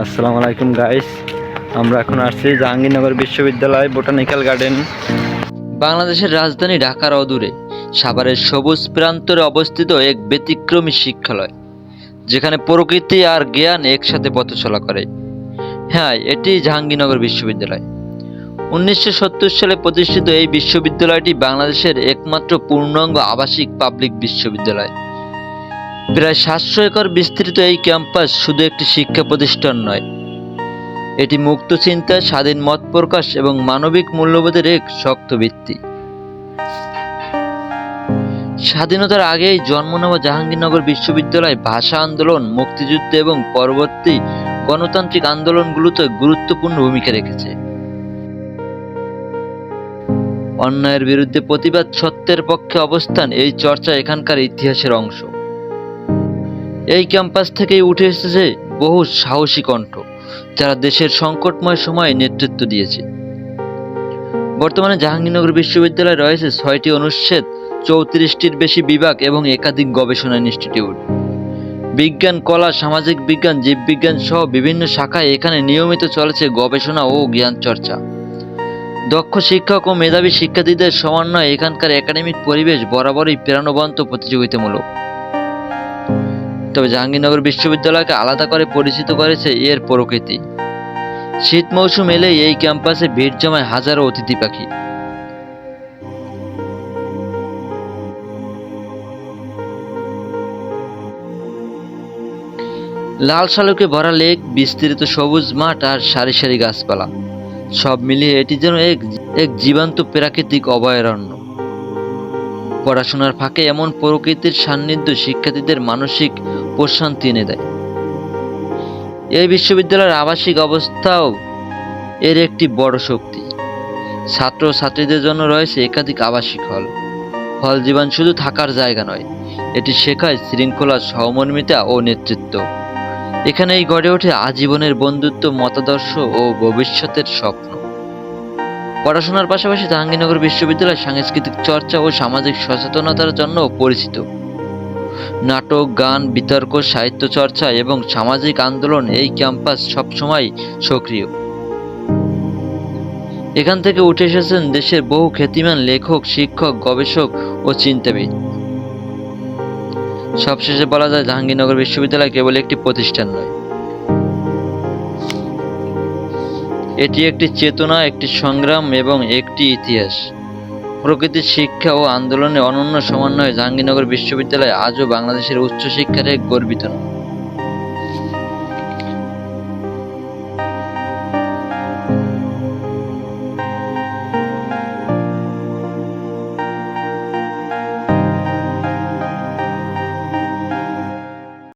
আসসালামু আলাইকুম গাইস, আমরা এখন আসছি জাহাঙ্গীরনগর বিশ্ববিদ্যালয় বোটানিক্যাল গার্ডেন। বাংলাদেশের রাজধানী ঢাকার অদূরে সাভারের সবুজ প্রান্তরে অবস্থিত এক ব্যতিক্রমী শিক্ষালয়, যেখানে প্রকৃতি আর জ্ঞান একসাথে পথচলা করে। হ্যাঁ, এটি জাহাঙ্গীরনগর বিশ্ববিদ্যালয়। 1970 সালে প্রতিষ্ঠিত এই বিশ্ববিদ্যালয়টি বাংলাদেশের একমাত্র পূর্ণাঙ্গ আবাসিক পাবলিক বিশ্ববিদ্যালয়। প্রায় 700 একর বিস্তৃত এই ক্যাম্পাস শুধু একটি শিক্ষা প্রতিষ্ঠান নয়, এটি মুক্ত চিন্তা, স্বাধীন মত প্রকাশ এবং মানবিক মূল্যবোধের এক শক্ত ভিত্তি। স্বাধীনতার আগেই জন্ম নেওয়া জাহাঙ্গীরনগর বিশ্ববিদ্যালয় ভাষা আন্দোলন, মুক্তিযুদ্ধ এবং পরবর্তী গণতান্ত্রিক আন্দোলনগুলোতে গুরুত্বপূর্ণ ভূমিকা রেখেছে। অন্যায়ের বিরুদ্ধে প্রতিবাদ, সত্যের পক্ষে অবস্থান, এই চর্চা এখানকার ইতিহাসের অংশ। এই ক্যাম্পাস থেকেই উঠে এসেছে বহু সাহসী কণ্ঠ, যারা দেশের সংকটময় সময়ে নেতৃত্ব দিয়েছে। বর্তমানে জাহাঙ্গীরনগর বিশ্ববিদ্যালয়ে রয়েছে 6টি অনুষদ, 34টির বেশি বিভাগ এবং একাধিক গবেষণা ইনস্টিটিউট। বিজ্ঞান, কলা, সামাজিক বিজ্ঞান, জীববিজ্ঞান সহ বিভিন্ন শাখায় এখানে নিয়মিত চলেছে গবেষণা ও জ্ঞান চর্চা। দক্ষ শিক্ষক ও মেধাবী শিক্ষার্থীদের সমন্বয়ে এখানকার একাডেমিক পরিবেশ বরাবরই প্রাণবন্ত, প্রতিযোগিতামূলক। তবে জাহাঙ্গীরনগর বিশ্ববিদ্যালয়কে আলাদা করে পরিচিত করেছে এর প্রকৃতি। শীত মৌসুম এলেই এই ক্যাম্পাসে ভিড় জমায় হাজারো অতিথি পাখি। লাল শালুকে ভরা লেক, বিস্তৃত সবুজ মাঠ আর সারি সারি গাছপালা, সব মিলিয়ে এটি যেন এক জীবন্ত প্রাকৃতিক অভয়ারণ্য। পড়াশোনার ফাঁকে এমন প্রকৃতির সান্নিধ্য শিক্ষার্থীদের মানসিক প্রশান্তি এনে দেয়। এই বিশ্ববিদ্যালয়ের আবাসিক অবস্থাও এর একটি বড় শক্তি। ছাত্র ছাত্রীদের জন্য রয়েছে একাধিক আবাসিক হল। হল জীবন শুধু থাকার জায়গা নয়, এটি শেখায় শৃঙ্খলা, সহমর্মিতা ও নেতৃত্ব। এখানেই গড়ে ওঠে আজীবনের বন্ধুত্ব, মতাদর্শ ও ভবিষ্যতের স্বপ্ন। পড়াশোনার পাশাপাশি জাহাঙ্গীরনগর বিশ্ববিদ্যালয় সাংস্কৃতিক চর্চা ও সামাজিক সচেতনতার জন্য পরিচিত। নাটক, গান, বিতর্ক, সাহিত্য চর্চা এবং সামাজিক আন্দোলন, এই ক্যাম্পাস সবসময় সক্রিয়। এখান থেকে উঠে এসেছেন দেশের বহু খ্যাতিমান লেখক, শিক্ষক, গবেষক ও চিন্তাবিদ। সবশেষে বলা যায়, জাহাঙ্গীরনগর বিশ্ববিদ্যালয় কেবল একটি প্রতিষ্ঠান নয়, এটি একটি চেতনা, একটি সংগ্রাম এবং একটি ইতিহাস। প্রকৃতির শিক্ষা ও আন্দোলনের অনন্য সমন্বয়ে জাহাঙ্গীরনগর বিশ্ববিদ্যালয় আজও বাংলাদেশের উচ্চশিক্ষার এক গর্বিত নাম।